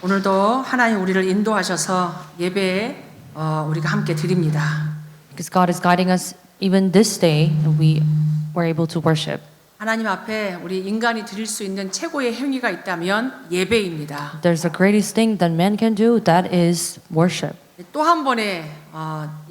오늘도 하나님 우리를 인도하셔서 예배에 우리가 함께 드립니다. Because God is guiding us even this day, and we were able to worship. 하나님 앞에 우리 인간이 드릴 수 있는 최고의 행위가 있다면 예배입니다. There's the greatest thing that man can do, that is worship. 또 한 번의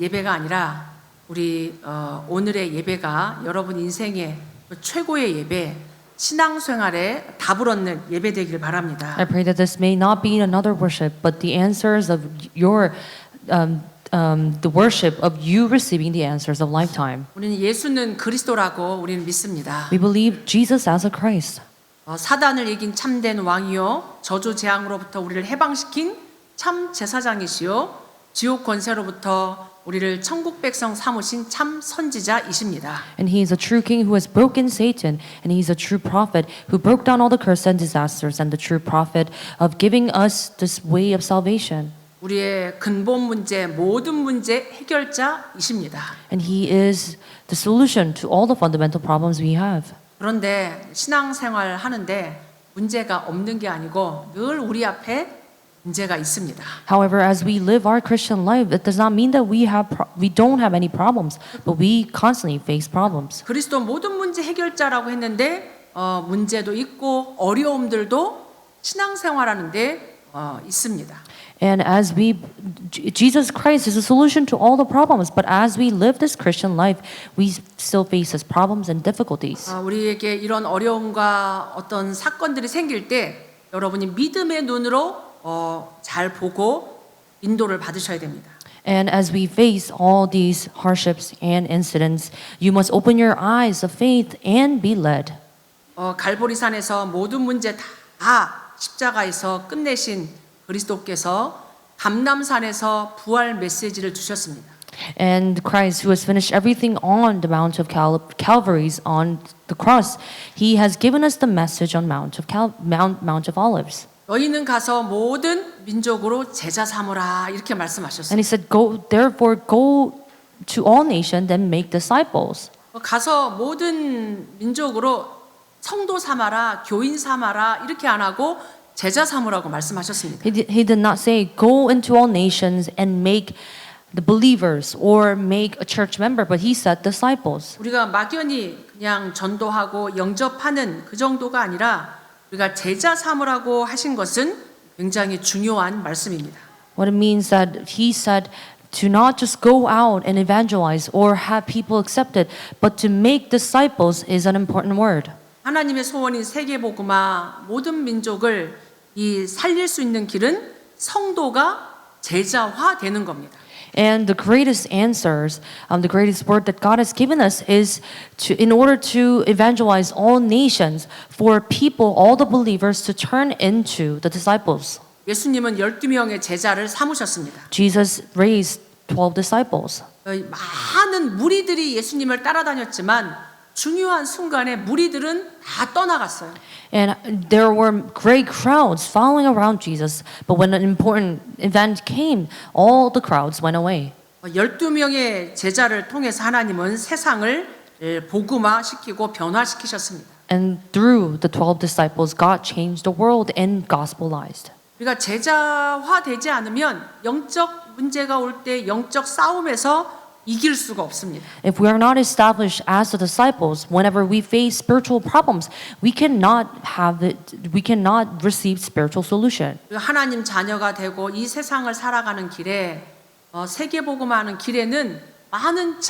예배가 아니라 우리 오늘의 예배가 여러분 인생의 최고의 예배, 신앙생활에 답을 얻는 예배 되기를 바랍니다. I pray that this may not be another worship, but the answers of your, the worship of you receiving the answers of lifetime. 우리는 예수는 그리스도라고 우리는 믿습니다. We believe Jesus as a Christ. 사단을 이긴 참된 왕이요 저주 재앙으로부터 우리를 해방시킨 참 제사장이시요 지옥 권세로부터 우리를 천국 백성 삼으신 참 선지자이십니다. And he is a true king who has broken Satan, and he is a true prophet who broke down all the curse and disasters, and the true prophet of giving us this way of salvation. 우리의 근본 문제, 모든 문제 해결자이십니다. And he is the solution to all the fundamental problems we have. 그런데 신앙생활 하는데 문제가 없는 게 아니고 늘 우리 앞에 문제가 있습니다. However, as we live our Christian life, it does not mean that we don't have any problems, but we constantly face problems. 그리스도 모든 문제 해결자라고 했는데 문제도 있고 어려움들도 신앙생활하는데 있습니다. And as Jesus Christ is a solution to all the problems, but as we live this Christian life, we still face his problems and difficulties. 우리에게 이런 어려움과 어떤 사건들이 생길 때 여러분이 믿음의 눈으로 잘 보고 인도를 받으셔야 됩니다. And as we face all these hardships and incidents, you must open your eyes of faith and be led. 갈보리산에서 모든 문제 다 십자가에서 끝내신 그리스도께서 감람산에서 부활 메시지를 주셨습니다. And Christ, who has finished everything on the Mount of Calvary's on the cross, he has given us the message on Mount of Olives. 너희는 가서 모든 민족으로 제자 삼으라 이렇게 And 말씀하셨어요. he said, therefore go to all nations and make disciples. 가서 모든 민족으로 성도 삼아라, 교인 삼아라 이렇게 안 하고 제자 삼으라고 말씀하셨습니다. He did not say go into all nations and make the believers or make a church member, but he said disciples. 우리가 막연히 그냥 전도하고 영접하는 그 정도가 아니라 우리가 제자 삼으라고 하신 것은 굉장히 중요한 말씀입니다. What it means that he said to not just go out and evangelize or have people accepted, but to make disciples is an important word. 하나님의 소원인 세계복음화 모든 민족을 이 살릴 수 있는 길은 성도가 제자화 되는 겁니다. And the greatest answers, the greatest word that God has given us is in order to evangelize all nations, for people, all the believers to turn into the disciples. 예수님은 12명의 제자를 삼으셨습니다. Jesus raised 12 disciples. 많은 무리들이 예수님을 따라다녔지만 중요한 순간에 무리들은 다 떠나갔어요. And there were great crowds following around Jesus, but when an important event came, all the crowds went away. 12명의 제자를 통해서 하나님은 세상을 복음화시키고 변화시키셨습니다. And through the 12 disciples, God changed the world and gospelized. 우리가 제자화되지 않으면 영적 문제가 올 때 영적 싸움에서 이길 수가 없습니다. If we are not established as the disciples, whenever we face spiritual problems, we cannot receive spiritual solution. 하나님 자녀가 되고 이 세상을 살아가는 길에 세계복음화하는 길에는 많은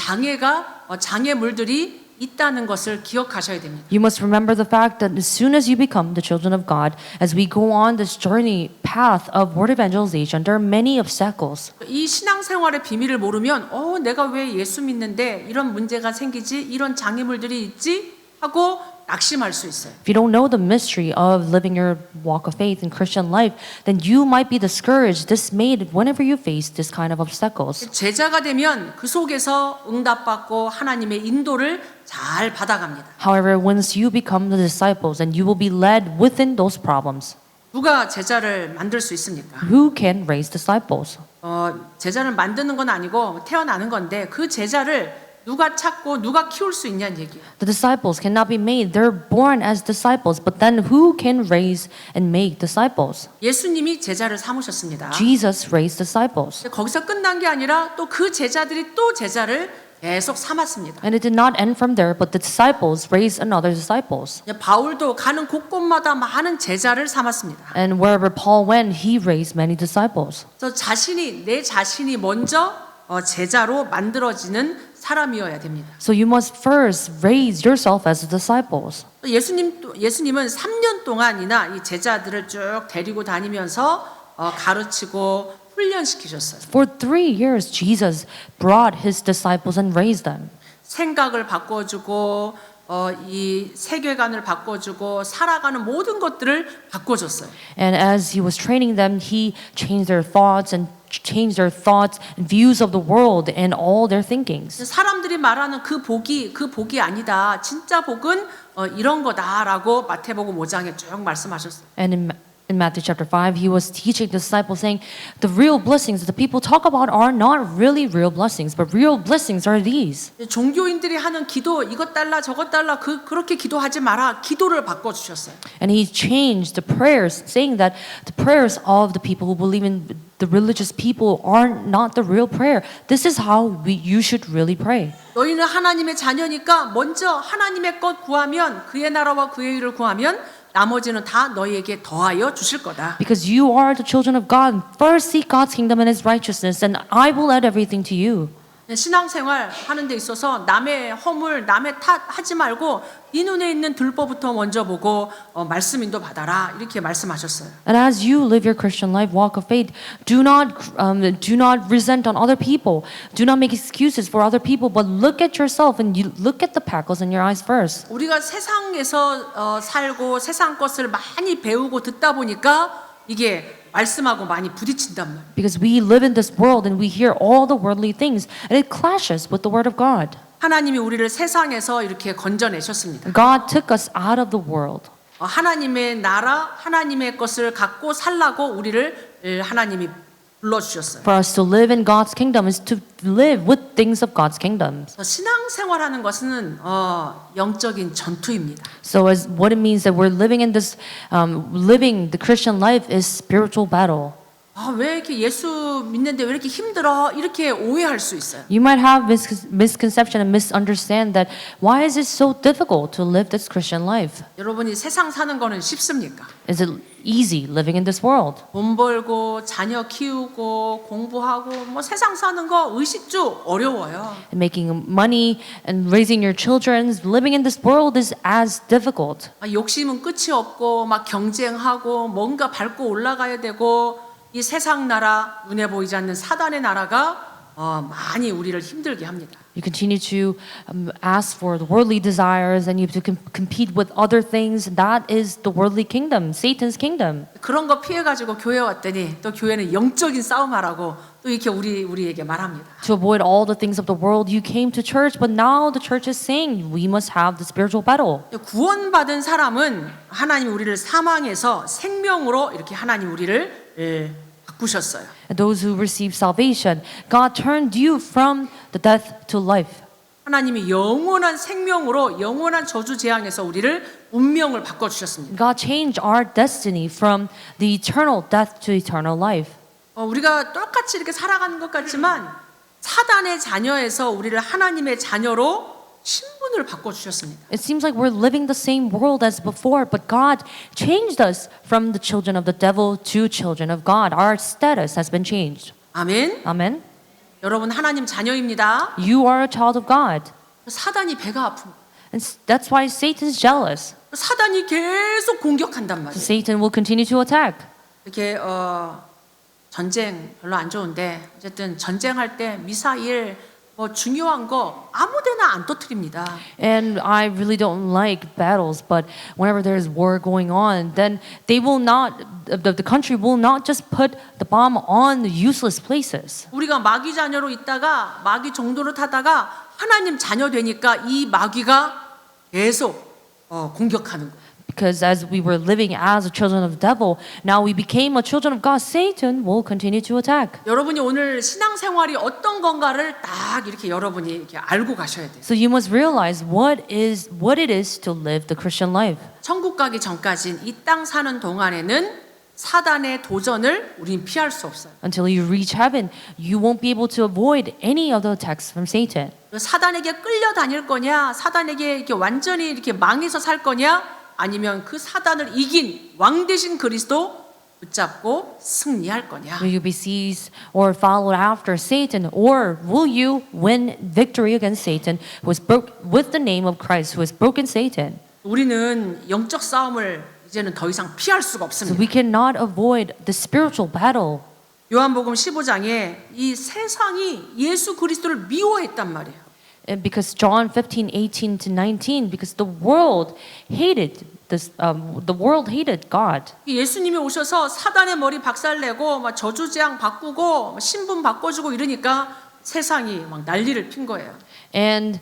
장애물들이 있다는 것을 기억하셔야 됩니다. You must remember the fact that as soon as you become the children of God, as we go on this journey path of word evangelization, there are many obstacles. 이 신앙생활의 비밀을 모르면 내가 왜 예수 믿는데 이런 문제가 생기지 이런 장애물들이 있지 하고 낙심할 수 있어요. If you don't know the mystery of living your walk of faith in Christian life, then you might be discouraged, dismayed whenever you face this kind of obstacles. 제자가 되면 그 속에서 응답받고 하나님의 인도를 잘 받아갑니다. However, once you become the disciples, and you will be led within those problems. 누가 제자를 만들 수 있습니까? Who can raise disciples? 제자를 만드는 건 아니고 태어나는 건데 그 제자를 누가 찾고 누가 키울 수 있냐는 얘기예요. The disciples cannot be made. They're born as disciples, but then who can raise and make disciples? 예수님이 제자를 삼으셨습니다. Jesus raised disciples. 근데 거기서 끝난 게 아니라 또 그 제자들이 또 제자를 계속 삼았습니다. And it did not end from there, but the disciples raised another disciples. 바울도 가는 곳곳마다 많은 제자를 삼았습니다. And wherever Paul went, he raised many disciples. 그래서 내 자신이 먼저 제자로 만들어지는 사람이어야 됩니다. So you must first raise yourself as disciples. 예수님은 3년 동안이나 이 제자들을 쭉 데리고 다니면서 가르치고 훈련시키셨어요. For 3 years, Jesus brought his disciples and raised them. 생각을 바꿔주고 이 세계관을 바꿔주고 살아가는 모든 것들을 바꿔줬어요. And as he was training them, he changed their thoughts and views of the world and all their thinkings. 사람들이 말하는 그 복이 아니다. 진짜 복은 이런 거다라고 마태복음 5장에 쭉 말씀하셨어요. And in Matthew chapter 5, he was teaching the disciples saying, the real blessings that the people talk about are not really real blessings, but real blessings are these. 종교인들이 하는 기도 이것 달라 저것 달라 그렇게 기도하지 마라. 기도를 바꿔주셨어요. And he changed the prayers, saying that the prayers of the people who believe in the religious people are not the real prayer. This is how you should really pray. 너희는 하나님의 자녀니까 먼저 하나님의 것 구하면 그의 나라와 그의 의를 구하면 나머지는 다 너희에게 더하여 주실 거다. Because you are the children of God. First seek God's kingdom and his righteousness, and I will add everything to you. 신앙생활 하는 데 있어서 남의 허물, 남의 탓 하지 말고 네 눈에 있는 들보부터 먼저 보고 말씀 인도 받아라 이렇게 말씀하셨어요. And as you live your Christian life, walk of faith, do not resent on other people. Do not make excuses for other people, but look at yourself and you look at the packles in your eyes first. 우리가 세상에서 살고 세상 것을 많이 배우고 듣다 보니까 이게 말씀하고 많이 부딪힌단 말이에요. Because we live in this world and we hear all the worldly things, and it clashes with the word of God. 하나님이 우리를 세상에서 이렇게 건져내셨습니다. God took us out of the world. 하나님의 나라, 하나님의 것을 갖고 살라고 우리를 하나님이 불러주셨어요. For us to live in God's kingdom is to live with things of God's kingdom. 신앙생활하는 것은 영적인 전투입니다. So as what it means that we're living in this, living the Christian life is spiritual battle. 왜 이렇게 예수 믿는데 왜 이렇게 힘들어? 이렇게 오해할 수 있어요. You might have misconception and misunderstand that why is it so difficult to live this Christian life? 여러분이 세상 사는 거는 쉽습니까? Is it easy living in this world? 돈 벌고 자녀 키우고 공부하고 뭐 세상 사는 거 의식주 어려워요. Making money and raising your children, living in this world is as difficult. 욕심은 끝이 없고 막 경쟁하고 뭔가 밟고 올라가야 되고 이 세상 나라 눈에 보이지 않는 사단의 나라가 많이 우리를 힘들게 합니다. You continue to ask for the worldly desires and you have to compete with other things. That is the worldly kingdom, Satan's kingdom. 그런 거 피해 가지고 교회 왔더니 또 교회는 영적인 싸움하라고 또 이렇게 우리에게 말합니다. To avoid all the things of the world, you came to church, but now the church is saying we must have the spiritual battle. 구원받은 사람은 하나님 우리를 사망에서 생명으로 이렇게 하나님 우리를 바꾸셨어요. And those who receive salvation, God turned you from the death to life. 하나님이 영원한 생명으로 영원한 저주 재앙에서 우리를 운명을 바꿔 주셨습니다. God changed our destiny from the eternal death to eternal life. 우리가 똑같이 이렇게 살아가는 것 같지만 사단의 자녀에서 우리를 하나님의 자녀로 신분을 바꿔 주셨습니다. It seems like we're living the same world as before, but God changed us from the children of the devil to children of God. Our status has been changed. 아멘. Amen. 여러분 하나님 자녀입니다. You are a child of God. 사단이 배가 아픕니다. And that's why Satan is jealous. 사단이 계속 공격한단 말이에요. Satan will continue to attack. 이렇게 전쟁 별로 안 좋은데 어쨌든 전쟁할 때 미사일 뭐 중요한 거 아무데나 안 터뜨립니다. And I really don't like battles, but whenever there's war going on, then they will not, the country will not just put the bomb on useless places. 우리가 마귀 자녀로 있다가 마귀 정도로 타다가 하나님 자녀 되니까 이 마귀가 계속 공격하는 거예요. Because as we were living as the children of the devil, now we became a children of God. Satan will continue to attack. 여러분이 오늘 신앙생활이 어떤 건가를 딱 이렇게 여러분이 이렇게 알고 가셔야 돼요. So you must realize what it is to live the Christian life. 천국 가기 전까진 이 땅 사는 동안에는 사단의 도전을 우린 피할 수 없어요. Until you reach heaven, you won't be able to avoid any of the attacks from Satan. 사단에게 끌려다닐 거냐, 사단에게 이렇게 완전히 이렇게 망해서 살 거냐, 아니면 그 사단을 이긴 왕 대신 그리스도 붙잡고 승리할 거냐. Will you be seized or followed after Satan, or will you win victory against Satan, who has broke with the name of Christ, who has broken Satan? 우리는 영적 싸움을 이제는 더 이상 피할 수가 So 없습니다. we cannot avoid the spiritual battle. 요한복음 15장에 이 세상이 예수 그리스도를 미워했단 말이에요. And because John 15:18 to 19, because the world hated God. 예수님이 오셔서 사단의 머리 박살내고 막 저주재앙 바꾸고 신분 바꿔주고 이러니까 세상이 막 난리를 핀 거예요. And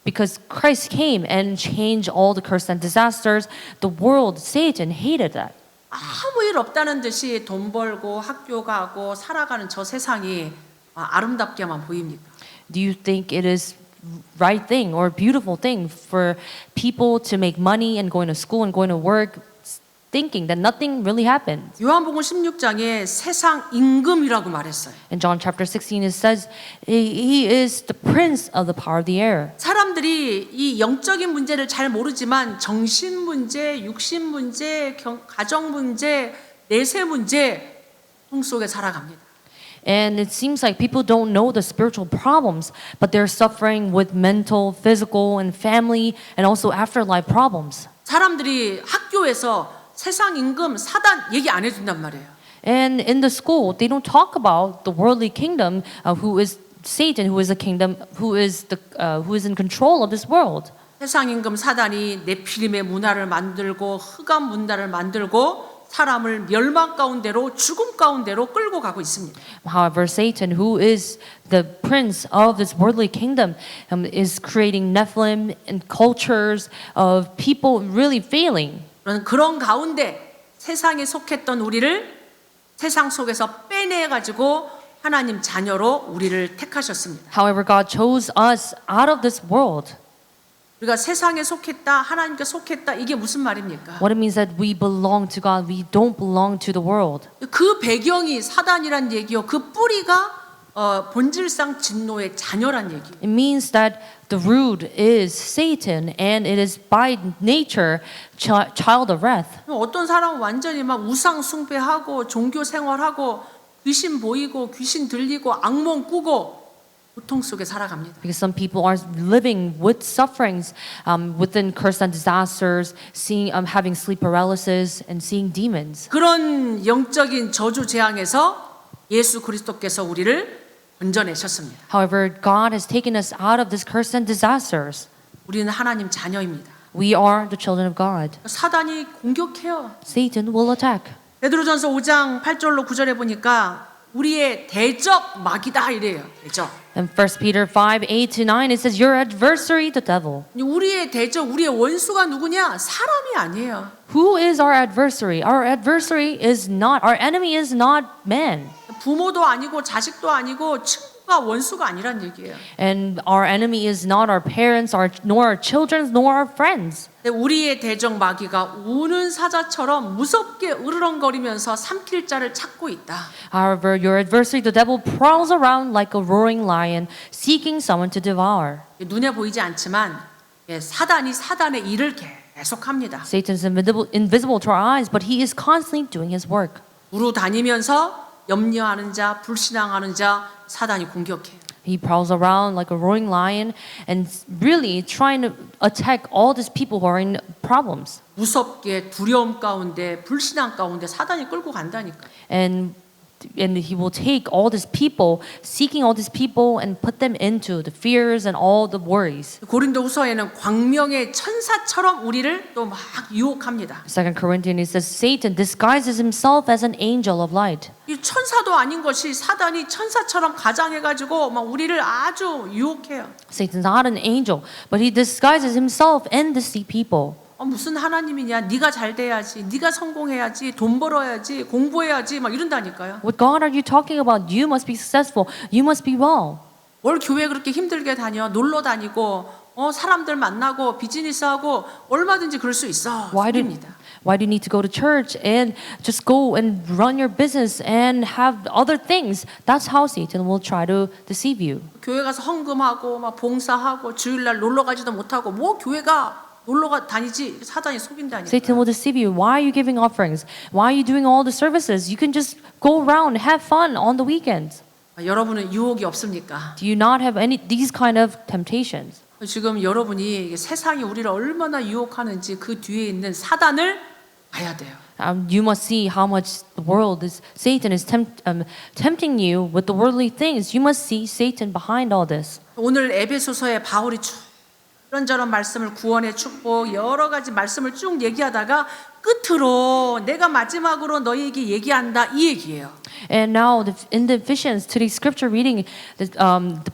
because Christ came and changed all the curses and disasters, the world, Satan, hated that. 아무 일 없다는 듯이 돈 벌고 학교 가고 살아가는 저 세상이 아름답게만 보입니까? Do you think it is right thing or beautiful thing for people to make money and going to school and going to work, thinking that nothing really happened? 요한복음 16장에 세상 임금이라고 말했어요. In John chapter 16, it says he is the prince of the power of the air. 사람들이 이 영적인 문제를 잘 모르지만 정신 문제, 육신 문제, 가정 문제, 내세 문제 통 속에 살아갑니다. And it seems like people don't know the spiritual problems, but they're suffering with mental, physical, and family, and also afterlife problems. 사람들이 학교에서 세상 임금 사단 얘기 안 해준단 말이에요. And in the school, they don't talk about the worldly kingdom, who is Satan, who is a kingdom, who is in control of this world. 세상 임금 사단이 네피림의 문화를 만들고 흑암 문화를 만들고 사람을 멸망 가운데로 죽음 가운데로 끌고 가고 있습니다. However, Satan, who is the prince of this worldly kingdom, is creating Nephilim and cultures of people really failing. 그런 가운데 세상에 속했던 우리를 세상 속에서 빼내 가지고 하나님 자녀로 우리를 택하셨습니다. However, God chose us out of this world. 우리가 세상에 속했다, 하나님께 속했다 이게 무슨 말입니까? What it means that we belong to God, we don't belong to the world. 그 배경이 사단이란 얘기요. 그 뿌리가 본질상 진노의 자녀란 얘기. It means that the root is Satan, and it is by nature child of wrath. 어떤 사람은 완전히 막 우상 숭배하고 종교 생활하고 귀신 보이고 귀신 들리고 악몽 꾸고 고통 속에 살아갑니다. Because some people are living with sufferings within curse and disasters, having sleep paralysis and seeing demons. 그런 영적인 저주 재앙에서 예수 그리스도께서 우리를 건져내셨습니다. However, God has taken us out of this curse and disasters. 우리는 하나님 자녀입니다. We are the children of God. 사단이 공격해요. Satan will attack. 베드로전서 5장 8절로 9절에 보니까 우리의 대적 마귀다 이래요. 대적. In 1 Peter 5:8 to 9, it says, "Your adversary, the devil." 우리의 대적, 우리의 원수가 누구냐? 사람이 아니에요. Who is our adversary? Our enemy is not man. 부모도 아니고 자식도 아니고 친구가 원수가 아니란 얘기예요. And our enemy is not our parents, nor our children, nor our friends. 우리의 대적 마귀가 우는 사자처럼 무섭게 으르렁거리면서 삼킬 자를 찾고 있다. However, your adversary, the devil, prowls around like a roaring lion, seeking someone to devour. 눈에 보이지 않지만 사단이 사단의 일을 계속합니다. Satan's invisible to our eyes, but he is constantly doing his work. 우루 다니면서 염려하는 자, 불신앙하는 자 사단이 공격해요. He prowls around like a roaring lion and really trying to attack all these people who are in problems. 무섭게 두려움 가운데 불신앙 가운데 사단이 끌고 간다니까. And he will take all these people, seeking all these people and put them into the fears and all the worries. 고린도후서에는 광명의 천사처럼 우리를 또 막 유혹합니다. 2 Corinthians says Satan disguises himself as an angel of light. 이 천사도 아닌 것이 사단이 천사처럼 가장해가지고 막 우리를 아주 유혹해요. Satan's not an angel, but he disguises himself and deceives people. 무슨 하나님이냐? 네가 잘 돼야지, 네가 성공해야지, 돈 벌어야지, 공부해야지 막 이런다니까요. What God are you talking about? You must be successful. You must be well. 뭘 교회 그렇게 힘들게 다녀? 놀러 다니고 사람들 만나고 비즈니스하고 얼마든지 그럴 수 있어. 속입니다. Why do you need to go to church and just go and run your business and have other things? That's how Satan will try to deceive you. 교회 가서 헌금하고 막 봉사하고 주일날 놀러 가지도 못하고 뭐 교회가 놀러가 다니지 사단이 속인다니까. Satan will deceive you. Why are you giving offerings? Why are you doing all the services? You can just go around, have fun on the weekends. 여러분은 유혹이 없습니까? Do you not have any these kind of temptations? 지금 여러분이 세상이 우리를 얼마나 유혹하는지 그 뒤에 있는 사단을 봐야 돼요. You must see how much the world is. Satan is tempting you with the worldly things. You must see Satan behind all this. 오늘 에베소서에 바울이 이런저런 말씀을 구원의 축복 여러 가지 말씀을 쭉 얘기하다가 끝으로 내가 마지막으로 너희에게 얘기한다 이 얘기예요. And now in the Ephesians, today's scripture reading,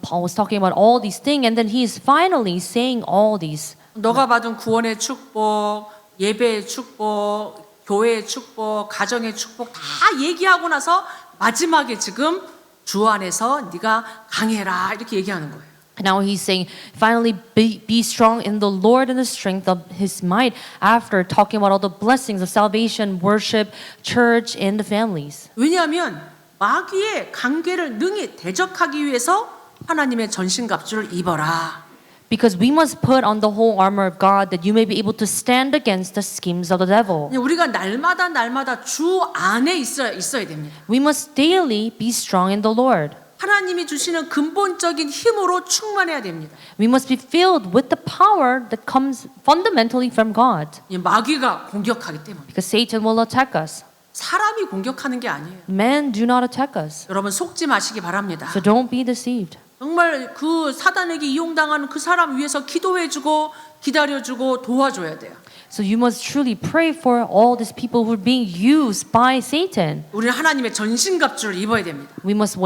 Paul was talking about all these things, and then he is finally saying all these. 너가 받은 구원의 축복, 예배의 축복, 교회의 축복, 가정의 축복 다 얘기하고 나서 마지막에 지금 주 안에서 네가 강해라 이렇게 얘기하는 거예요. Now he's saying, finally be strong in the Lord and the strength of his might, after talking about all the blessings of salvation, worship, church, and the families. 왜냐하면 마귀의 관계를 능히 대적하기 위해서 하나님의 전신갑주를 입어라. Because we must put on the whole armor of God that you may be able to stand against the schemes of the devil. 우리가 날마다 주 안에 있어야 됩니다. We must daily be strong in the Lord. 하나님이 주시는 근본적인 힘으로 충만해야 됩니다. We must be filled with the power that comes fundamentally from God. 이 마귀가 공격하기 때문에 Because Satan will attack us. 사람이 공격하는 게 아니에요. Men do not attack us. 여러분 속지 마시기 바랍니다. So don't be deceived. 정말 그 사단에게 이용당하는 그 사람 위해서 기도해주고 기다려주고 도와줘야 돼요. So you must truly pray for all these people who are being used by Satan. 우리는 하나님의 전신갑주를 입어야 됩니다. We must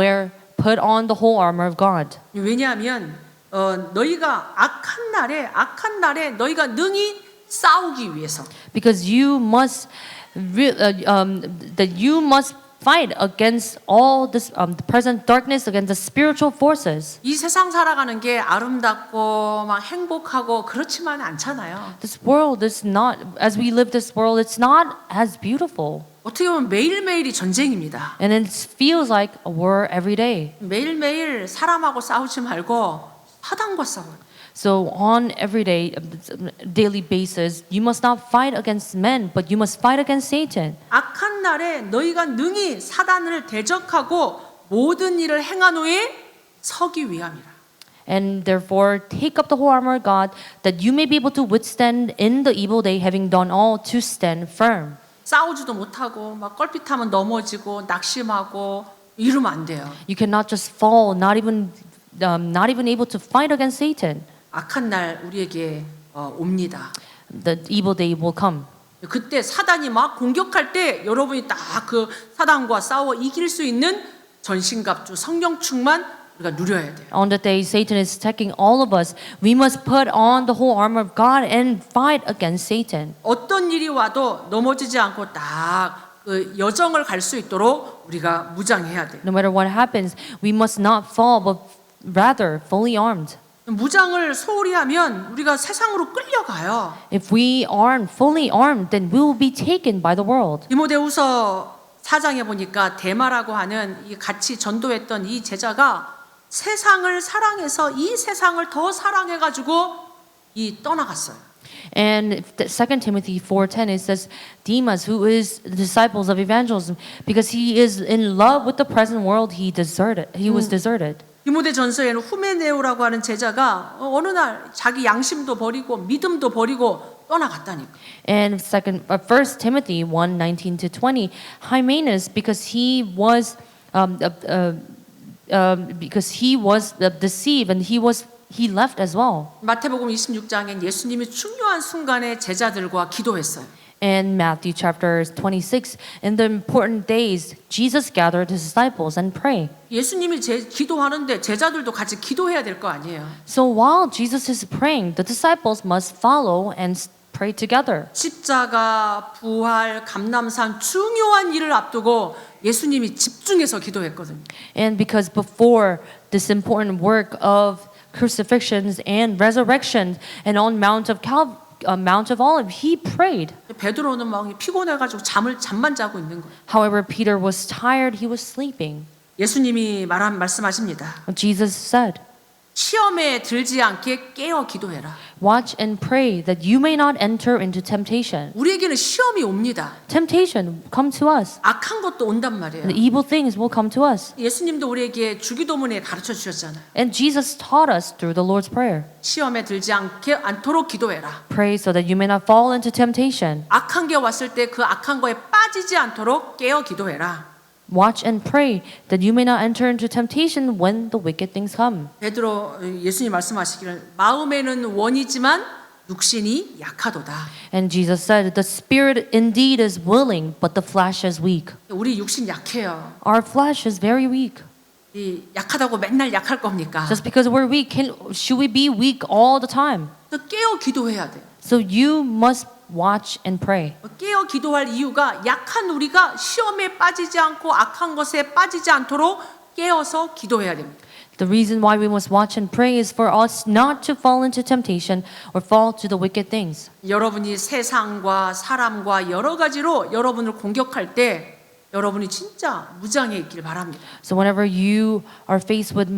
put on the whole armor of God. 왜냐하면 너희가 악한 날에 너희가 능히 싸우기 위해서 Because you must fight against all this the present darkness, against the spiritual forces. 이 세상 살아가는 게 아름답고 막 행복하고 그렇지만 않잖아요. This world is not, as we live this world, it's not as beautiful. 어떻게 보면 매일매일이 전쟁입니다. And it feels like a war every day. 매일매일 사람하고 싸우지 말고 사단과 싸워요. So on daily basis, you must not fight against men, but you must fight against Satan. 악한 날에 너희가 능히 사단을 대적하고 모든 일을 행하노에 서기 위함이라. And therefore, take up the whole armor of God, that you may be able to withstand in the evil day, having done all to stand firm. 싸우지도 못하고 막 껄핏하면 넘어지고 낙심하고 이러면 안 돼요. You cannot just fall, not even able to fight against Satan. 악한 날 우리에게 옵니다. The evil day will come. 그때 사단이 막 공격할 때 여러분이 딱 그 사단과 싸워 이길 수 있는 전신갑주 성령 충만 우리가 누려야 돼요. On the day Satan is attacking all of us, we must put on the whole armor of God and fight against Satan. 어떤 일이 와도 넘어지지 않고 딱 그 여정을 갈 수 있도록 우리가 무장해야 돼요. No matter what happens, we must not fall, but rather fully armed. 무장을 소홀히 하면 우리가 세상으로 끌려가요. If we aren't fully armed, then we will be taken by the world. 디모데후서 4장에 보니까 데마라고 하는 이 같이 전도했던 이 제자가 세상을 사랑해서 이 세상을 더 사랑해가지고 이 떠나갔어요. And 2 Timothy 4:10 it says Demas, who is the disciples of evangelism, because he is in love with the present world, he was deserted. 디모데전서에는 후메네오라고 하는 제자가 어느 날 자기 양심도 버리고 믿음도 버리고 떠나갔다니까. And 1 Timothy 1:19-20, Hymenaeus, because he was deceived, and he left as well. 마태복음 26장엔 예수님이 중요한 순간에 제자들과 기도했어요. In Matthew chapter 26, in the important days, Jesus gathered his disciples and prayed. 예수님이 기도하는데 제자들도 같이 기도해야 될 거 아니에요. So while Jesus is praying, the disciples must follow and prayed together. 십자가, 부활, 감람산 중요한 일을 앞두고 예수님이 집중해서 기도했거든요. And because before this important work of crucifixions and resurrection and on Mount of Olives, he prayed. 베드로는 막 피곤해가지고 잠만 자고 있는 거예요. However, Peter was tired, he was sleeping. 예수님이 말씀하십니다. Jesus said, 시험에 들지 않게 깨어 기도해라. watch and pray that you may not enter into temptation. 우리에게는 시험이 옵니다. Temptation come to us. 악한 것도 온단 말이에요. The evil things will come to us. 예수님도 우리에게 주기도문에 가르쳐 주셨잖아요. And Jesus taught us through the Lord's Prayer. 시험에 들지 않도록 기도해라. Pray so that you may not fall into temptation. 악한 게 왔을 때 그 악한 거에 빠지지 않도록 깨어 기도해라. Watch and pray that you may not enter into temptation when the wicked things come. 베드로 예수님 말씀하시기를 마음에는 원이지만 육신이 약하도다. And Jesus said, the spirit indeed is willing, but the flesh is weak. 우리 육신 약해요. Our flesh is very weak. 이 약하다고 맨날 약할 겁니까? Just because we're weak, should we be weak all the time? 또 깨어 기도해야 돼요. So you must watch and pray. 깨어 기도할 이유가 약한 우리가 시험에 빠지지 않고 악한 것에 빠지지 않도록 깨어서 기도해야 됩니다. The reason why we must watch and pray is for us not to fall into temptation or fall to the wicked things. 여러분이 세상과 사람과 여러 가지로 여러분을 공격할 때 여러분이 진짜 무장해 있길 바랍니다. So whenever you are faced with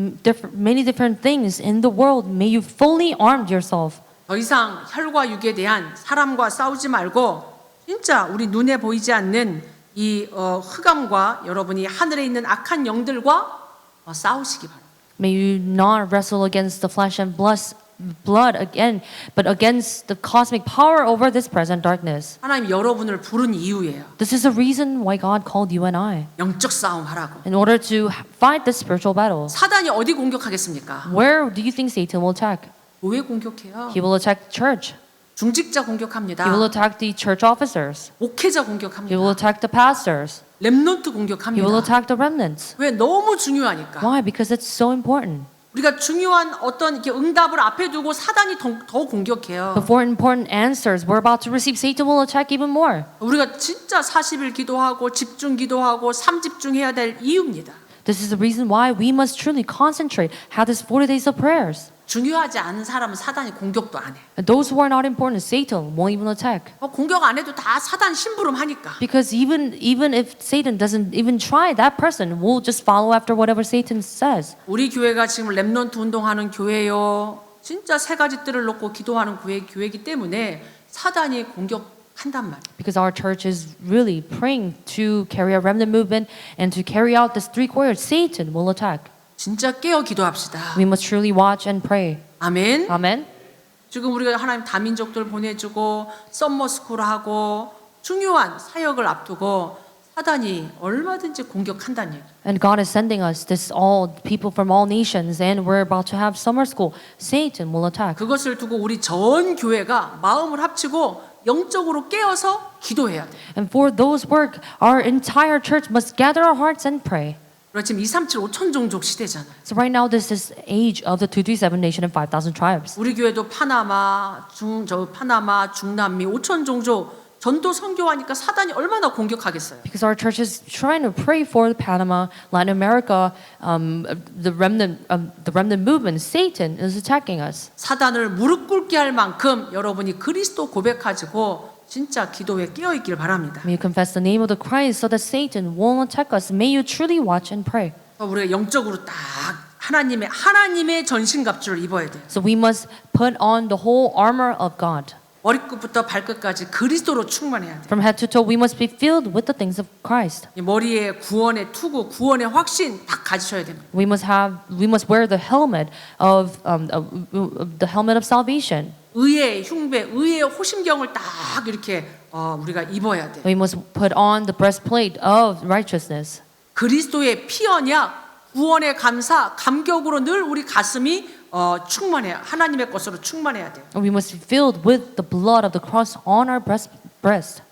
many different things in the world, may you fully arm yourself. 더 이상 혈과 육에 대한 사람과 싸우지 말고 진짜 우리 눈에 보이지 않는 이 흑암과 여러분이 하늘에 있는 악한 영들과 싸우시기 바랍니다. May you not wrestle against the flesh and blood again, but against the cosmic power over this present darkness. 하나님 여러분을 부른 이유예요. This is the reason why God called you and I, 영적 싸움 하라고. in order to fight this spiritual battle. 사단이 어디 공격하겠습니까? Where do you think Satan will attack? 교회 공격해요. He will attack church. 중직자 공격합니다. He will attack the church officers. 목회자 He will 공격합니다. attack the pastors. 렘넌트 He will 공격합니다. attack the remnants. 왜? 너무 중요하니까. Why? Because it's so important. 우리가 중요한 어떤 이렇게 응답을 앞에 두고 사단이 더 공격해요. Before important answers we're about to receive, Satan will attack even more. 우리가 진짜 40일 기도하고 집중 기도하고 삼집중해야 될 이유입니다. This is the reason why we must truly concentrate, have this 40 days of prayers. 중요하지 않은 사람은 사단이 공격도 안 해. And those who are not important, Satan won't even attack. 공격 안 해도 다 사단 심부름 하니까. Because even if Satan doesn't even try, that person will just follow after whatever Satan says. 우리 교회가 지금 렘넌트 운동하는 교회요. 진짜 세 가지 뜰을 놓고 기도하는 교회이기 때문에 사단이 공격한단 말이에요. Because our church is really praying to carry a remnant movement and to carry out this three quarters, Satan will attack. 진짜 깨어 기도합시다. We must truly watch and pray. 아멘. Amen. 지금 우리가 하나님 다민족들 보내주고 썸머스쿨 하고 중요한 사역을 앞두고 사단이 얼마든지 공격한다는 얘기. And God is sending us this all people from all nations, and we're about to have summer school. Satan will attack. 그것을 두고 우리 전 교회가 마음을 합치고 영적으로 깨어서 기도해야 돼. And for those work, our entire church must gather our hearts and pray. 그렇지 지금 237 5천 종족 시대잖아요. So right now, this is age of the 237 nation and 5,000 tribes. 우리 교회도 파나마, 중남미 5천 종족 전도 선교하니까 사단이 얼마나 공격하겠어요. Because our church is trying to pray for Panama, Latin America, the remnant movement. Satan is attacking us. 사단을 무릎 꿇게 할 만큼 여러분이 그리스도 고백하시고 진짜 기도에 깨어 있길 바랍니다. May you confess the name of the Christ so that Satan won't attack us. May you truly watch and pray. 우리가 영적으로 딱 하나님의 전신갑주를 입어야 돼요. So we must put on the whole armor of God. 머리끝부터 발끝까지 그리스도로 충만해야 돼요. From head to toe, we must be filled with the things of Christ. 이 머리에 구원의 투구, 구원의 확신 딱 가지셔야 됩니다. We must wear the helmet of the helmet of salvation. 의의 흉배, 의의 호심경을 딱 이렇게 우리가 입어야 돼요. We must put on the breastplate of righteousness. 그리스도의 피 언약, 구원의 감사, 감격으로 늘 우리 가슴이 충만해야 하나님의 것으로 충만해야 돼요. We must be filled with the blood of the cross on our breast.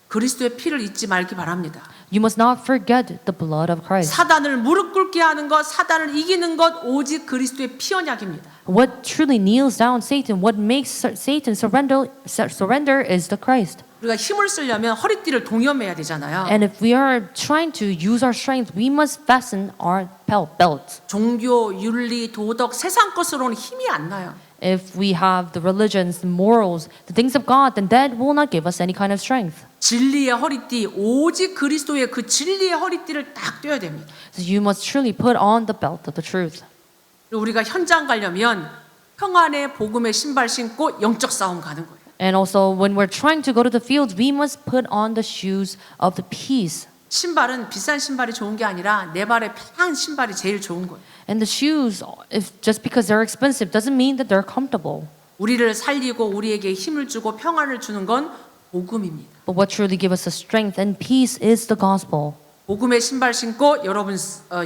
그리스도의 피를 잊지 말기 바랍니다. You must not forget the blood of Christ. 사단을 무릎 꿇게 하는 것, 사단을 이기는 것 오직 그리스도의 피 언약입니다. What truly kneels down Satan, what makes Satan surrender is the Christ. 우리가 힘을 쓰려면 허리띠를 동여매야 되잖아요. And if we are trying to use our strength, we must fasten our belt. 종교, 윤리, 도덕, 세상 것으로는 힘이 안 나요. If we have the religions, the morals, the things of God, then that will not give us any kind of strength. 진리의 허리띠, 오직 그리스도의 그 진리의 허리띠를 딱 떼야 됩니다. So you must truly put on the belt of the truth. 그리고 우리가 현장 가려면 평안의 복음의 신발 신고 영적 싸움 가는 거예요. And also, when we're trying to go to the fields, we must put on the shoes of the peace. 신발은 비싼 신발이 좋은 게 아니라 내 발에 편한 신발이 제일 좋은 거예요. And the shoes, if just because they're expensive, doesn't mean that they're comfortable. 우리를 살리고 우리에게 힘을 주고 평안을 주는 건 복음입니다. But what truly gives us the strength and peace is the gospel. 복음의 신발 신고 여러분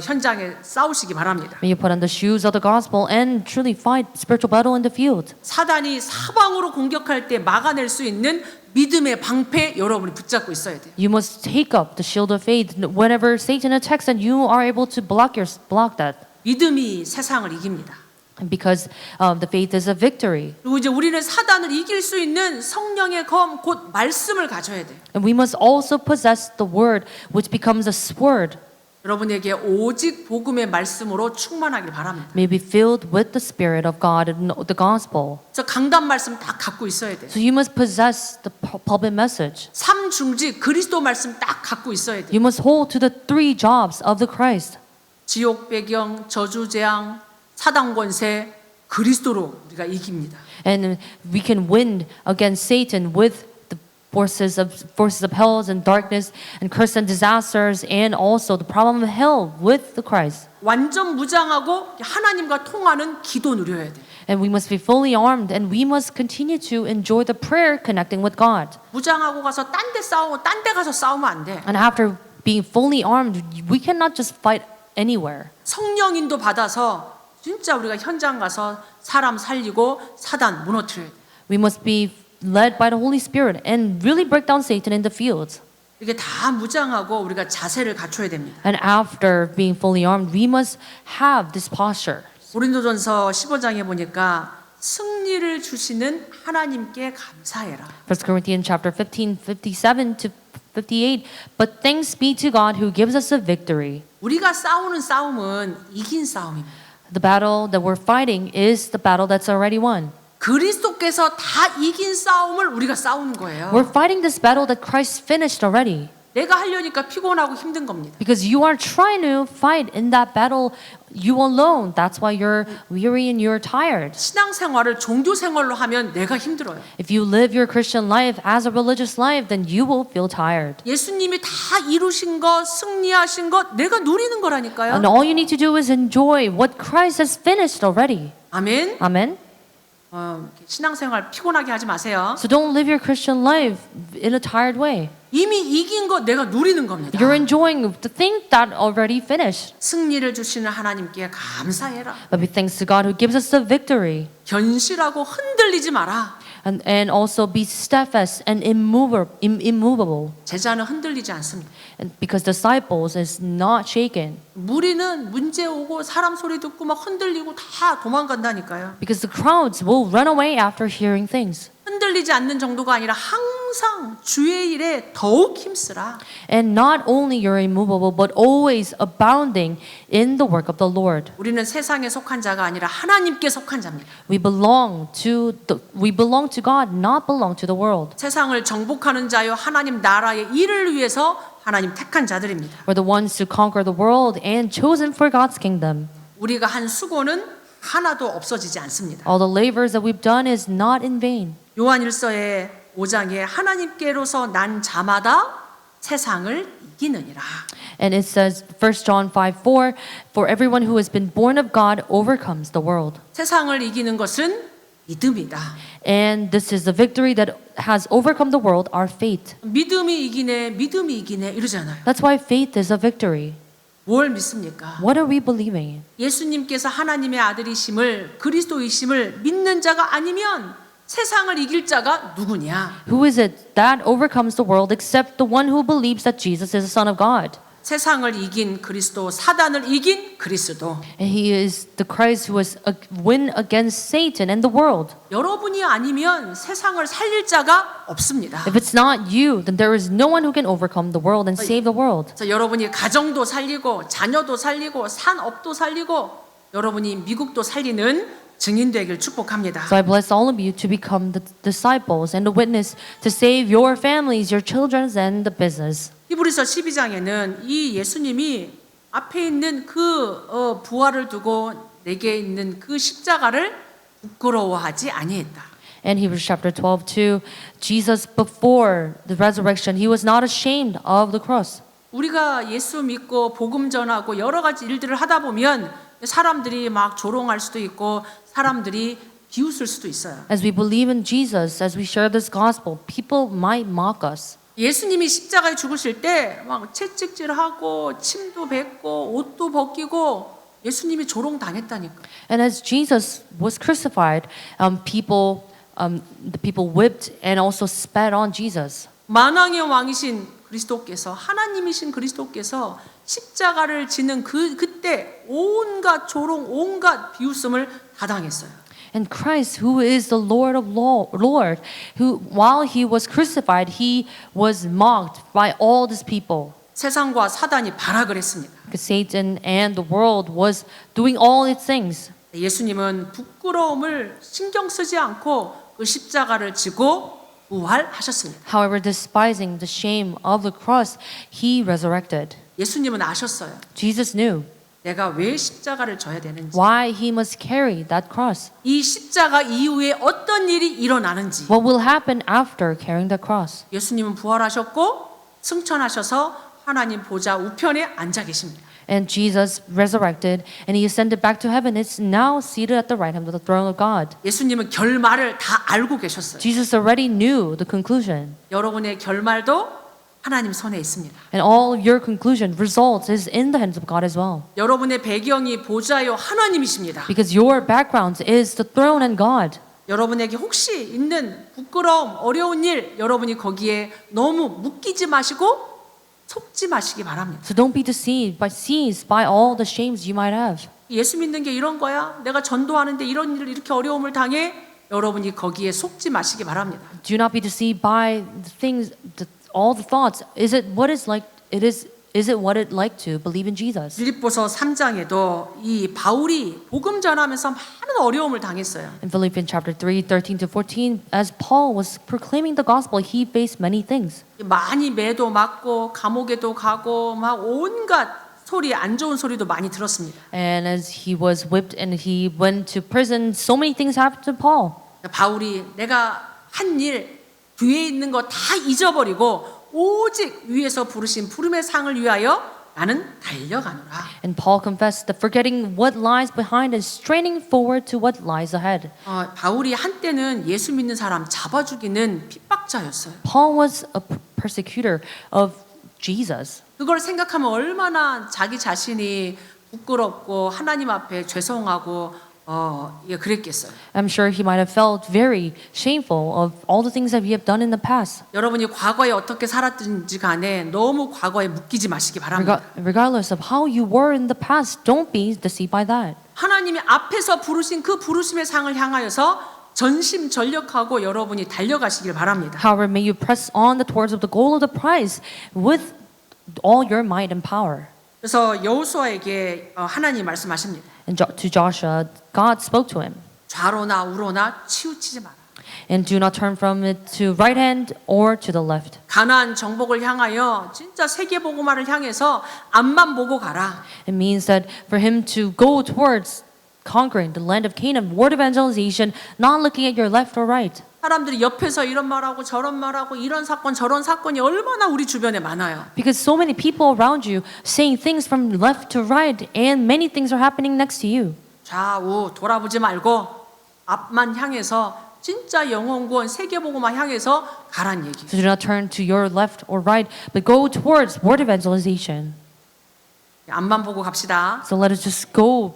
현장에 싸우시기 바랍니다. May you put on the shoes of the gospel and truly fight spiritual battle in the field. 사단이 사방으로 공격할 때 막아낼 수 있는 믿음의 방패 여러분이 붙잡고 있어야 돼요. You must take up the shield of faith whenever Satan attacks, and you are able to block that. 믿음이 세상을 이깁니다. And because the faith is a victory. 그리고 이제 우리는 사단을 이길 수 있는 성령의 검, 곧 말씀을 가져야 돼요. And we must also possess the word, which becomes a sword. 여러분에게 오직 복음의 말씀으로 충만하길 바랍니다. May be filled with the spirit of God and the gospel. 그래서 강단 말씀 딱 갖고 있어야 돼요. So you must possess the pulpit message. 삼중직 그리스도 말씀 딱 갖고 있어야 돼요. You must hold to the 3 jobs of the Christ. 지옥 배경, 저주 재앙, 사단 권세 그리스도로 우리가 이깁니다. And we can win against Satan with the forces of hell and darkness and curse and disasters, and also the problem of hell with the Christ. 완전 무장하고 하나님과 통하는 기도 누려야 돼요. And we must be fully armed, and we must continue to enjoy the prayer connecting with God. 무장하고 가서 딴 데 싸우고 딴 데 가서 싸우면 안 돼. And after being fully armed, we cannot just fight anywhere. 성령 인도 받아서 진짜 우리가 현장 가서 사람 살리고 사단 무너뜨려야 돼. We must be led by the Holy Spirit and really break down Satan in the fields. 이게 다 무장하고 우리가 자세를 갖춰야 됩니다. And after being fully armed, we must have this posture. 고린도전서 15장에 보니까 승리를 주시는 하나님께 감사해라. 1 Corinthians chapter 15, 57 to 58. But thanks be to God who gives us a victory. 우리가 싸우는 싸움은 이긴 싸움입니다. The battle that we're fighting is the battle that's already won. 그리스도께서 다 이긴 싸움을 우리가 싸우는 거예요. We're fighting this battle that Christ finished already. 내가 하려니까 피곤하고 힘든 겁니다. Because you are trying to fight in that battle you alone. That's why you're weary and you're tired. 신앙생활을 종교 생활로 하면 내가 힘들어요. If you live your Christian life as a religious life, then you will feel tired. 예수님이 다 이루신 것, 승리하신 것 내가 누리는 거라니까요. And all you need to do is enjoy what Christ has finished already. 아멘. Amen. 신앙생활 피곤하게 하지 마세요. So don't live your Christian life in a tired way. 이미 이긴 거 내가 누리는 겁니다. You're enjoying the thing that already finished. 승리를 주시는 하나님께 감사해라. But be thanks to God who gives us the victory. 견실하고 흔들리지 마라. And also be steadfast and immovable. 제자는 흔들리지 않습니다. And because disciples is not shaken. 무리는 문제 오고 사람 소리 듣고 막 흔들리고 다 도망간다니까요. Because the crowds will run away after hearing things. 흔들리지 않는 정도가 아니라 항상 주의 일에 더욱 힘쓰라. And not only you're immovable, but always abounding in the work of the Lord. 우리는 세상에 속한 자가 아니라 하나님께 속한 자입니다. We belong to God, not belong to the world. 세상을 정복하는 자요 하나님 나라의 일을 위해서 하나님 택한 자들입니다. We're the ones to conquer the world and chosen for God's kingdom. 우리가 한 수고는 하나도 없어지지 않습니다. All the labors that we've done is not in vain. 요한일서의 5장에 하나님께로서 난 자마다 세상을 이기느니라. And it says, 1 John 5:4, for everyone who has been born of God overcomes the world. 세상을 이기는 것은 믿음이다. And this is the victory that has overcome the world, our faith. 믿음이 이기네 이러잖아요. That's why faith is a victory. 뭘 믿습니까? What are we believing in? 예수님께서 하나님의 아들이심을 그리스도이심을 믿는 자가 아니면 세상을 이길 자가 누구냐? Who is it that overcomes the world except the one who believes that Jesus is the Son of God? 세상을 이긴 그리스도, 사단을 이긴 그리스도. And he is the Christ who has win against Satan and the world. 여러분이 아니면 세상을 살릴 자가 없습니다. If it's not you, then there is no one who can overcome the world and save the world. 그래서 여러분이 가정도 살리고 자녀도 살리고 산업도 살리고 여러분이 미국도 살리는 증인 되길 축복합니다. So I bless all of you to become the disciples and the witness to save your families, your children, and the business. 히브리서 12장에는 이 예수님이 앞에 있는 그 부활을 두고 내게 있는 그 십자가를 부끄러워하지 아니했다. In Hebrews chapter 12, too, Jesus before the resurrection, he was not ashamed of the cross. 우리가 예수 믿고 복음 전하고 여러 가지 일들을 하다 보면 사람들이 막 조롱할 수도 있고 사람들이 비웃을 수도 있어요. As we believe in Jesus, as we share this gospel, people might mock us. 예수님이 십자가에 죽으실 때 막 채찍질하고 침도 뱉고 옷도 벗기고 예수님이 조롱 당했다니까. And as Jesus was crucified, the people whipped and also spat on Jesus. 만왕의 왕이신 그리스도께서 하나님이신 그리스도께서 십자가를 지는 그때 온갖 조롱, 온갖 비웃음을 다 당했어요. And Christ, who is the Lord of Lord, who while he was crucified, he was mocked by all these people. 세상과 사단이 발악을 했습니다. Because Satan and the world was doing all its things. 예수님은 부끄러움을 신경 쓰지 않고 그 십자가를 지고 부활하셨습니다. However, despising the shame of the cross, he resurrected. 예수님은 아셨어요. Jesus knew 내가 왜 십자가를 져야 되는지. why he must carry that cross. 이 십자가 이후에 어떤 일이 일어나는지. What will happen after carrying the cross? 예수님은 부활하셨고 승천하셔서 하나님 보좌 우편에 앉아 계십니다. And Jesus resurrected and he ascended back to heaven. It's now seated at the right hand of the throne of God. 예수님은 결말을 다 알고 계셨어요. Jesus already knew the conclusion. 여러분의 결말도 하나님 손에 있습니다. And all of your conclusion results is in the hands of God as well. 여러분의 배경이 보좌요 하나님이십니다. Because your background is the throne and God. 여러분에게 혹시 있는 부끄러움, 어려운 일, 여러분이 거기에 너무 묶이지 마시고 속지 마시기 바랍니다. So don't be seized by all the shames you might have. 예수 믿는 게 이런 거야? 내가 전도하는데 이런 일을 이렇게 어려움을 당해? 여러분이 거기에 속지 마시기 바랍니다. Do not be deceived by the things, all the thoughts. Is it what it's like? Is it what it like to believe in Jesus? 빌립보서 3장에도 이 바울이 복음 전하면서 많은 어려움을 당했어요. In Philippians chapter 3, 13 to 14, as Paul was proclaiming the gospel, he faced many things. 많이 매도 맞고 감옥에도 가고 막 온갖 소리 안 좋은 소리도 많이 들었습니다. And as he was whipped and he went to prison, so many things happened to Paul. 바울이 내가 한 일 뒤에 있는 거 다 잊어버리고 오직 위에서 부르신 부름의 상을 위하여 나는 달려가노라. And Paul confessed that forgetting what lies behind and straining forward to what lies ahead. 바울이 한때는 예수 믿는 사람 잡아 죽이는 핍박자였어요. Paul was a persecutor of Jesus. 그걸 생각하면 얼마나 자기 자신이 부끄럽고 하나님 앞에 죄송하고 그랬겠어요. I'm sure he might have felt very shameful of all the things that he have done in the past. 여러분이 과거에 어떻게 살았든지 간에 너무 과거에 묶이지 마시기 바랍니다. Regardless of how you were in the past, don't be deceived by that. 하나님이 앞에서 부르신 그 부르심의 상을 향하여서 전심전력하고 여러분이 달려가시길 바랍니다. However, may you press on towards the goal of the prize with all your might and power. 그래서 여호수아에게 하나님 말씀하십니다. And to Joshua, God spoke to him. 좌로나 우로나 치우치지 마라. And do not turn from it to right hand or to the left. 가나안 정복을 향하여 진짜 세계복음화를 향해서 앞만 보고 가라. It means that for him to go towards conquering the land of Canaan, word evangelization, not looking at your left or right. 사람들이 옆에서 이런 말하고 저런 말하고 이런 사건 저런 사건이 얼마나 우리 주변에 많아요. Because so many people around you saying things from left to right and many things are happening next to you. 좌우 돌아보지 말고 앞만 향해서 진짜 영혼구원 세계복음화 향해서 가란 얘기. So do not turn to your left or right, but go towards word evangelization. 앞만 보고 갑시다. So let us just go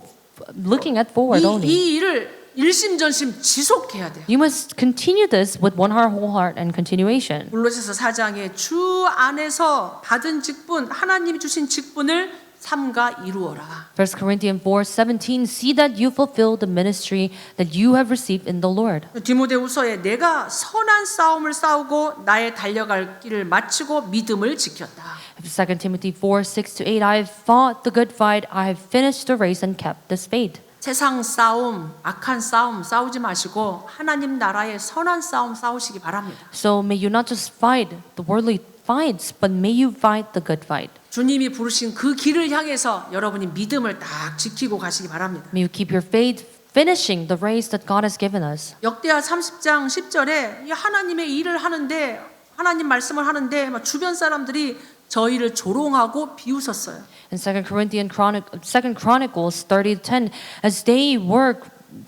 looking at forward only. 이 일을 일심전심 지속해야 돼요. You must continue this with one heart, whole heart, and continuation. 골로새서 4장에 주 안에서 받은 직분, 하나님이 주신 직분을 삼가 이루어라. 1 Corinthians 4:17, see that you fulfill the ministry that you have received in the Lord. 디모데후서에 내가 선한 싸움을 싸우고 나의 달려갈 길을 마치고 믿음을 지켰다. 2 Timothy 4:6-8, I have fought the good fight, I have finished the race and kept this faith. 세상 싸움, 악한 싸움 싸우지 마시고 하나님 나라의 선한 싸움 싸우시기 바랍니다. So may you not just fight the worldly fights, but may you fight the good fight. 주님이 부르신 그 길을 향해서 여러분이 믿음을 딱 지키고 가시기 바랍니다. May you keep your faith finishing the race that God has given us. 역대하 30장 10절에 하나님의 일을 하는데 하나님 말씀을 하는데 막 주변 사람들이 저희를 조롱하고 비웃었어요. In 2 Chronicles 30:10, as they were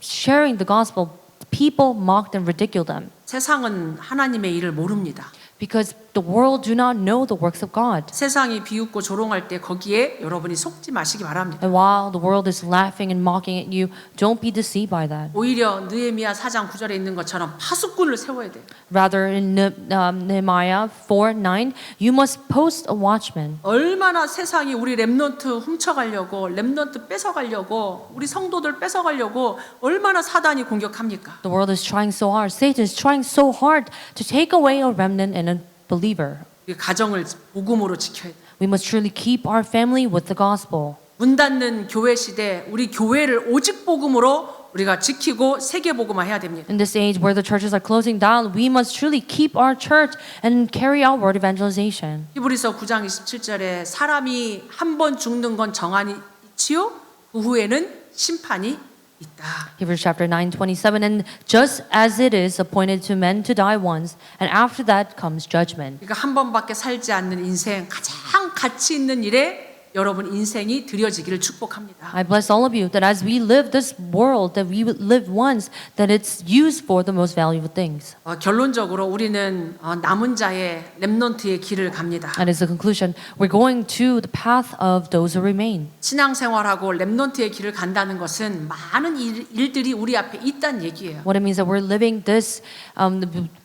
sharing the gospel, people mocked and ridiculed them 세상은 하나님의 일을 모릅니다. because the world do not know the works of God. 세상이 비웃고 조롱할 때 거기에 여러분이 속지 마시기 바랍니다. And while the world is laughing and mocking at you, don't be deceived by that. 오히려 느헤미야 4장 9절에 있는 것처럼 파수꾼을 세워야 돼요. Rather, in Nehemiah 4:9, you must post a watchman. 얼마나 세상이 우리 렘넌트 훔쳐가려고 렘넌트 뺏어가려고 우리 성도들 뺏어가려고 얼마나 사단이 공격합니까? The world is trying so hard. Satan is trying so hard to take away a remnant and a believer. 우리 가정을 복음으로 지켜야 돼요. We must truly keep our family with the gospel. 문 닫는 교회 시대 우리 교회를 오직 복음으로 우리가 지키고 세계 복음화해야 됩니다. In this age where the churches are closing down, we must truly keep our church and carry out word evangelization. 히브리서 9장 27절에 사람이 한 번 죽는 건 정한이 있지요. 그 후에는 심판이 있다. Hebrews chapter 9:27, and just as it is appointed to men to die once, and after that comes judgment. 그러니까 한 번밖에 살지 않는 인생 가장 가치 있는 일에 여러분 인생이 드려지기를 축복합니다. I bless all of you that as we live this world, that we would live once, that it's used for the most valuable things. 결론적으로 우리는 남은 자의 렘넌트의 길을 갑니다. And as a conclusion, we're going to the path of those who remain. 신앙생활하고 렘넌트의 길을 간다는 것은 많은 일들이 우리 앞에 있다는 얘기예요. What it means that we're living this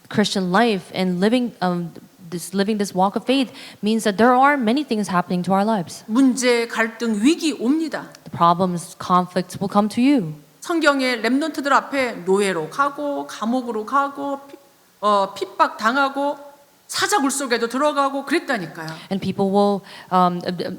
Christian life and living this walk of faith means that there are many things happening to our lives. 문제, 갈등, 위기 옵니다. The problems, conflicts will come to you. 성경의 렘넌트들 앞에 노예로 가고 감옥으로 가고 핍박 당하고 사자굴 속에도 들어가고 그랬다니까요. And people will,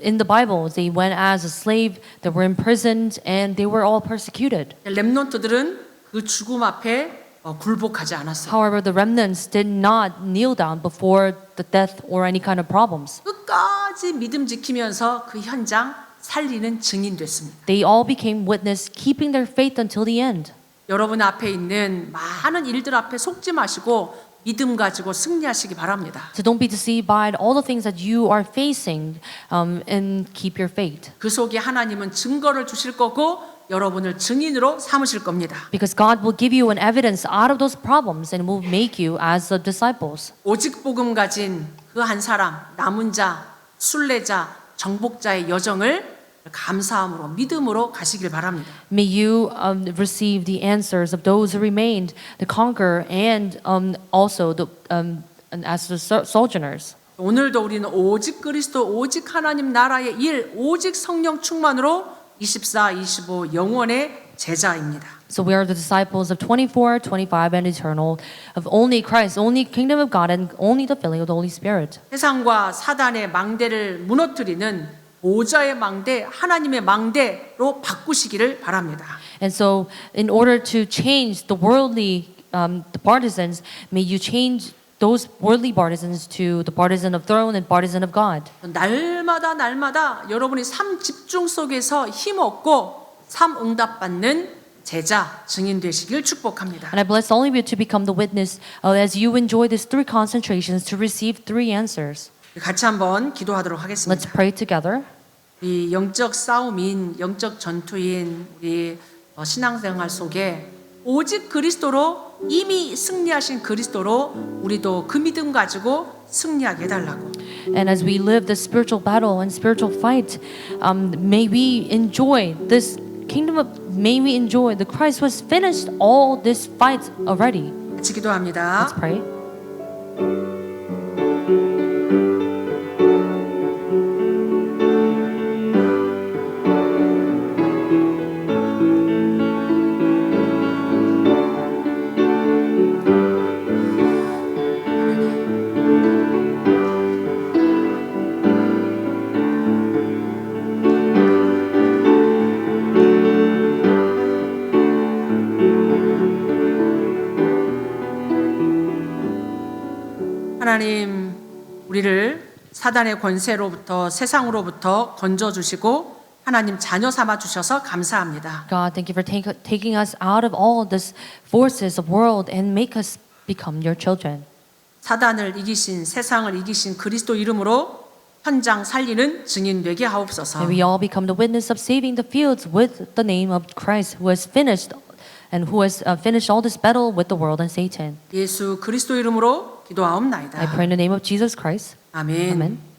in the Bible, they went as a slave, they were imprisoned, and they were all persecuted. 렘넌트들은 그 죽음 앞에 굴복하지 않았어요. However, the remnants did not kneel down before the death or any kind of problems. 끝까지 믿음 지키면서 그 현장 살리는 증인 됐습니다. They all became witness, keeping their faith until the end. 여러분 앞에 있는 많은 일들 앞에 속지 마시고 믿음 가지고 승리하시기 바랍니다. So don't be deceived by all the things that you are facing, and keep your faith. 그 속에 하나님은 증거를 주실 거고 여러분을 증인으로 삼으실 겁니다. Because God will give you an evidence out of those problems and will make you as the disciples. 오직 복음 가진 그 한 사람, 남은 자, 순례자, 정복자의 여정을 감사함으로 믿음으로 가시길 바랍니다. May you receive the answers of those who remained, the conqueror, and also the and as the sojourners. 오늘도 우리는 오직 그리스도, 오직 하나님 나라의 일, 오직 성령 충만으로 24, 25 영원의 제자입니다. So we are the disciples of 24, 25, and eternal, of only Christ, only kingdom of God, and only the filling of the Holy Spirit. 세상과 사단의 망대를 무너뜨리는 보좌의 망대, 하나님의 망대로 바꾸시기를 바랍니다. And so, in order to change the worldly the partisans, may you change those worldly partisans to the partisan of throne and partisan of God. 날마다 여러분이 삶 집중 속에서 힘 얻고 삶 응답 받는 제자 증인 되시길 축복합니다. And I bless all of you to become the witness as you enjoy these 3 concentrations to receive 3 answers. 같이 한번 기도하도록 Let's 하겠습니다. pray together. 이 영적 싸움인 영적 전투인 우리 신앙생활 속에 오직 그리스도로 이미 승리하신 그리스도로 우리도 그 믿음 가지고 승리하게 해달라고. And as we live this spiritual battle and spiritual fight, may we enjoy this kingdom of may we enjoy. The Christ was finished all this fight already. 같이 기도합니다. Let's pray. 하나님, 우리를 사단의 권세로부터 세상으로부터 건져 주시고 하나님 자녀 삼아 주셔서 감사합니다. God, thank you for taking us out of all these forces of world and make us become your children. 사단을 이기신 세상을 이기신 그리스도 이름으로 현장 살리는 증인 되게 하옵소서. May we all become the witness of saving the fields with the name of Christ, who has finished and who has finished all this battle with the world and Satan. 예수 그리스도 이름으로 기도하옵나이다. I pray in the name of Jesus Christ. 아멘. Amen.